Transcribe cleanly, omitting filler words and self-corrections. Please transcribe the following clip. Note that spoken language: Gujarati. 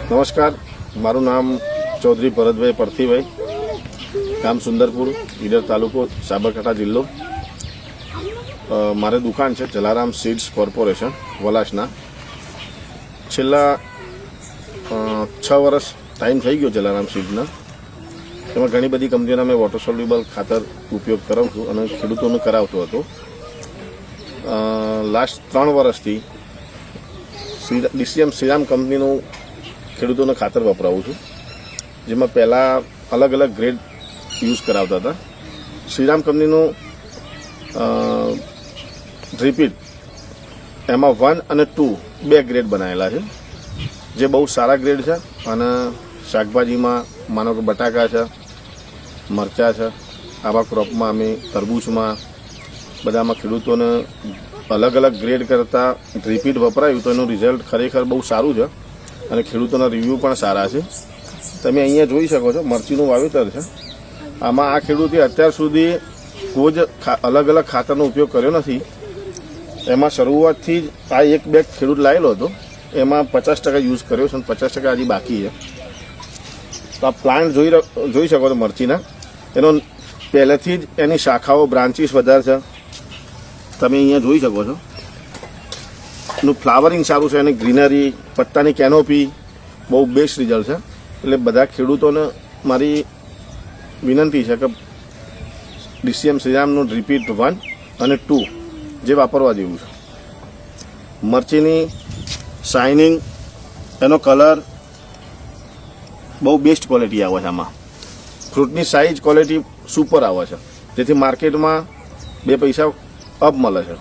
નમસ્કાર, મારું નામ ચૌધરી ભરતભાઈ પરથીભાઈ, ગામ સુંદરપુર, ઈડર તાલુકો, સાબરકાંઠા જિલ્લો. મારે દુકાન છે જલારામ સીડ્સ કોર્પોરેશન વલાસના. છેલ્લા 6 વર્ષ ટાઈમ થઈ ગયો જલારામ સીડ્સના. એમાં ઘણી બધી કંપનીઓના મેં વોટર સોલ્યુબલ ખાતર ઉપયોગ કરાવું છું અને ખેડૂતોને કરાવતો હતો. લાસ્ટ 3 વર્ષથી ડીસીએમ શ્રીરામ કંપનીનું ખેડૂતોને ખાતર વપરાવું છું, જેમાં પહેલાં અલગ અલગ ગ્રેડ યુઝ કરાવતા હતા. શ્રીરામ કંપનીનું રિપીટ એમાં 1 અને 2 બે ગ્રેડ બનાવેલા છે, જે બહુ સારા ગ્રેડ છે. અને શાકભાજીમાં માનો કે બટાકા છે, મરચાં છે, આવા ક્રોપમાં અમે તરબૂચમાં બધામાં ખેડૂતોને અલગ અલગ ગ્રેડ કરતાં રિપીટ વપરાયું તો એનું રિઝલ્ટ ખરેખર બહુ સારું છે અને ખેડૂતોના રિવ્યૂ પણ સારા છે. તમે અહીંયા જોઈ શકો છો મરચીનું વાવેતર છે. આમાં આ ખેડૂતે અત્યાર સુધી કોઈ જ અલગ અલગ ખાતરનો ઉપયોગ કર્યો નથી. એમાં શરૂઆતથી જ આ એક બેગ ખેડૂત લાવેલો હતો, એમાં 50% યુઝ કર્યો છે અને 50% હજી બાકી છે. તો આ પ્લાન્ટ જોઈ શકો છો મરચીના. એનો પહેલેથી જ એની શાખાઓ બ્રાન્ચીસ વધારે છે, તમે અહીંયા જોઈ શકો છો. એનું ફ્લાવરિંગ સારું છે, એની ગ્રીનરી, પત્તાની કેનોપી બહુ બેસ્ટ રિઝલ્ટ છે. એટલે બધા ખેડૂતોને મારી વિનંતી છે કે ડીસીએમ શ્રીરામનું રિપીટ 1 અને 2 જે વાપરવા જેવું છે. મરચીની શાઇનિંગ, એનો કલર બહુ બેસ્ટ ક્વોલિટી આવે છે. આમાં ફ્રૂટની સાઇઝ ક્વોલિટી સુપર આવે છે, જેથી માર્કેટમાં 2 પૈસા અપ મળે છે.